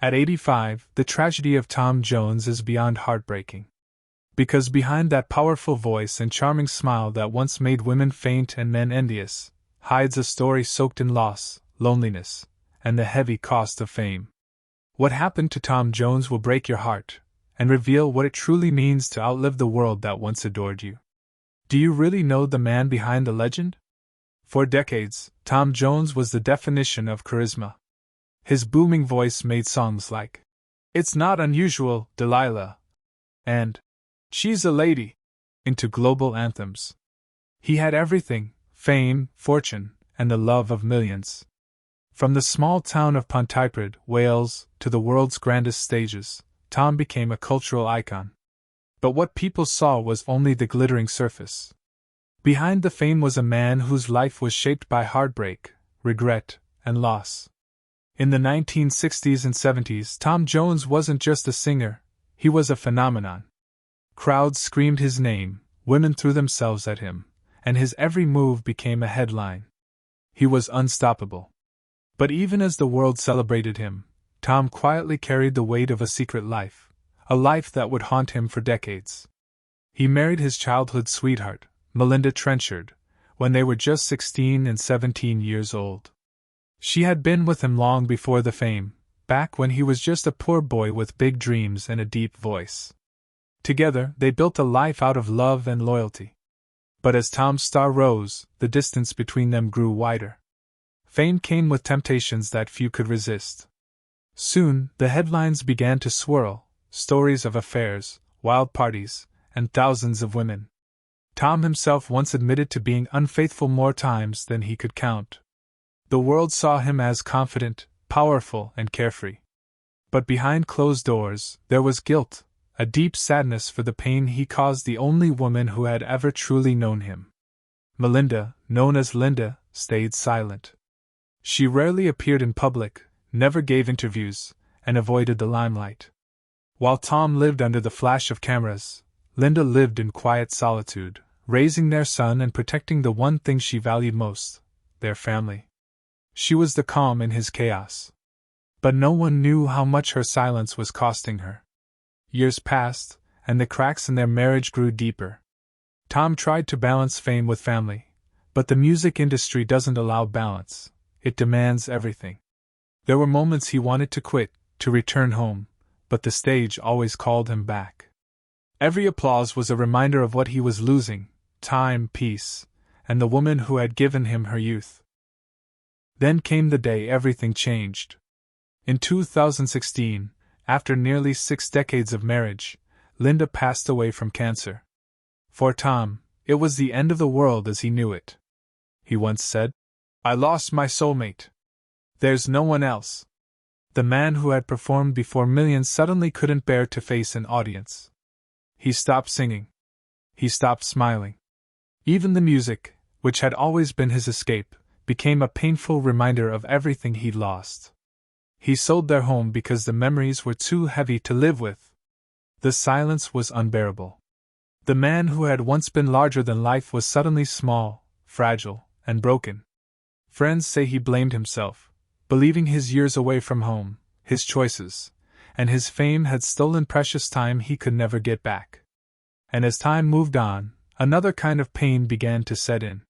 At 85, the tragedy of Tom Jones is beyond heartbreaking. Because behind that powerful voice and charming smile that once made women faint and men envious, hides a story soaked in loss, loneliness, and the heavy cost of fame. What happened to Tom Jones will break your heart, and reveal what it truly means to outlive the world that once adored you. Do you really know the man behind the legend? For decades, Tom Jones was the definition of charisma. His booming voice made songs like, "It's Not Unusual, Delilah," and "She's a Lady," into global anthems. He had everything: fame, fortune, and the love of millions. From the small town of Pontypridd, Wales, to the world's grandest stages, Tom became a cultural icon. But what people saw was only the glittering surface. Behind the fame was a man whose life was shaped by heartbreak, regret, and loss. In the 1960s and 70s, Tom Jones wasn't just a singer, he was a phenomenon. Crowds screamed his name, women threw themselves at him, and his every move became a headline. He was unstoppable. But even as the world celebrated him, Tom quietly carried the weight of a secret life, a life that would haunt him for decades. He married his childhood sweetheart, Melinda Trenchard, when they were just 16 and 17 years old. She had been with him long before the fame, back when he was just a poor boy with big dreams and a deep voice. Together, they built a life out of love and loyalty. But as Tom's star rose, the distance between them grew wider. Fame came with temptations that few could resist. Soon, the headlines began to swirl, stories of affairs, wild parties, and thousands of women. Tom himself once admitted to being unfaithful more times than he could count. The world saw him as confident, powerful, and carefree. But behind closed doors, there was guilt, a deep sadness for the pain he caused the only woman who had ever truly known him. Melinda, known as Linda, stayed silent. She rarely appeared in public, never gave interviews, and avoided the limelight. While Tom lived under the flash of cameras, Linda lived in quiet solitude, raising their son and protecting the one thing she valued most, their family. She was the calm in his chaos. But no one knew how much her silence was costing her. Years passed, and the cracks in their marriage grew deeper. Tom tried to balance fame with family, but the music industry doesn't allow balance. It demands everything. There were moments he wanted to quit, to return home, but the stage always called him back. Every applause was a reminder of what he was losing: time, peace, and the woman who had given him her youth. Then came the day everything changed. In 2016, after nearly 6 decades of marriage, Linda passed away from cancer. For Tom, it was the end of the world as he knew it. He once said, "I lost my soulmate. There's no one else." The man who had performed before millions suddenly couldn't bear to face an audience. He stopped singing. He stopped smiling. Even the music, which had always been his escape, became a painful reminder of everything he'd lost. He sold their home because the memories were too heavy to live with. The silence was unbearable. The man who had once been larger than life was suddenly small, fragile, and broken. Friends say he blamed himself, believing his years away from home, his choices, and his fame had stolen precious time he could never get back. And as time moved on, another kind of pain began to set in.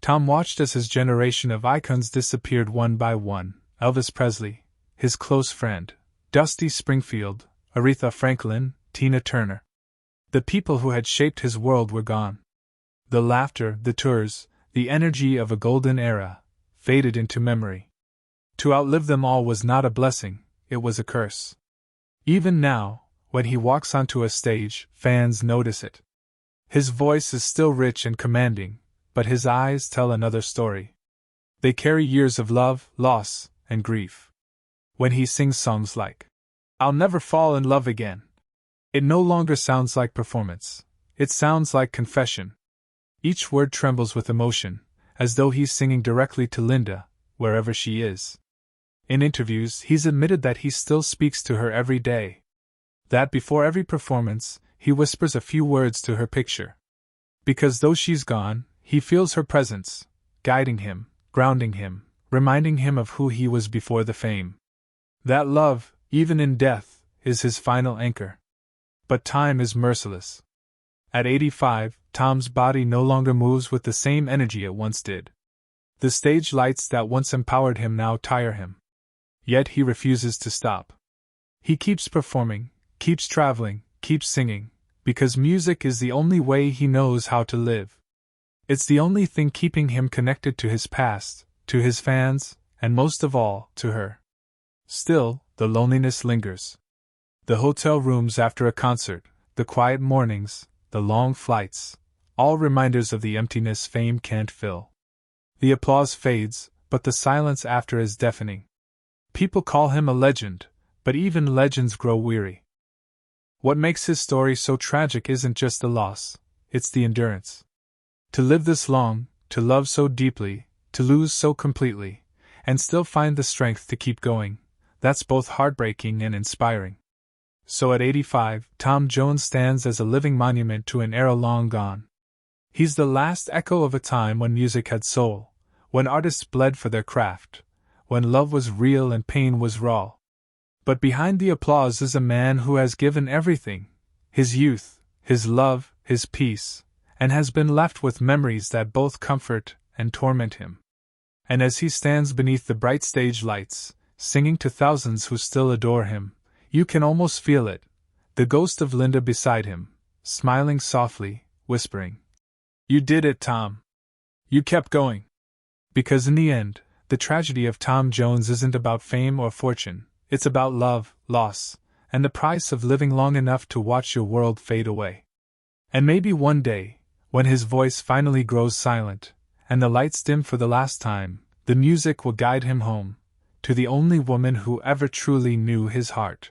Tom watched as his generation of icons disappeared one by one: Elvis Presley, his close friend, Dusty Springfield, Aretha Franklin, Tina Turner. The people who had shaped his world were gone. The laughter, the tours, the energy of a golden era faded into memory. To outlive them all was not a blessing, it was a curse. Even now, when he walks onto a stage, fans notice it. His voice is still rich and commanding, but his eyes tell another story. They carry years of love, loss, and grief. When he sings songs like, "I'll Never Fall in Love Again," it no longer sounds like performance, it sounds like confession. Each word trembles with emotion, as though he's singing directly to Linda, wherever she is. In interviews, he's admitted that he still speaks to her every day. That before every performance, he whispers a few words to her picture. Because though she's gone, he feels her presence, guiding him, grounding him, reminding him of who he was before the fame. That love, even in death, is his final anchor. But time is merciless. At 85, Tom's body no longer moves with the same energy it once did. The stage lights that once empowered him now tire him. Yet he refuses to stop. He keeps performing, keeps traveling, keeps singing, because music is the only way he knows how to live. It's the only thing keeping him connected to his past, to his fans, and most of all, to her. Still, the loneliness lingers. The hotel rooms after a concert, the quiet mornings, the long flights, all reminders of the emptiness fame can't fill. The applause fades, but the silence after is deafening. People call him a legend, but even legends grow weary. What makes his story so tragic isn't just the loss, it's the endurance. To live this long, to love so deeply, to lose so completely, and still find the strength to keep going, that's both heartbreaking and inspiring. So at 85, Tom Jones stands as a living monument to an era long gone. He's the last echo of a time when music had soul, when artists bled for their craft, when love was real and pain was raw. But behind the applause is a man who has given everything, his youth, his love, his peace, and has been left with memories that both comfort and torment him. And as he stands beneath the bright stage lights, singing to thousands who still adore him, you can almost feel it, the ghost of Linda beside him, smiling softly, whispering, "You did it, Tom. You kept going." Because in the end, the tragedy of Tom Jones isn't about fame or fortune, it's about love, loss, and the price of living long enough to watch your world fade away. And maybe one day, when his voice finally grows silent, and the lights dim for the last time, the music will guide him home, to the only woman who ever truly knew his heart.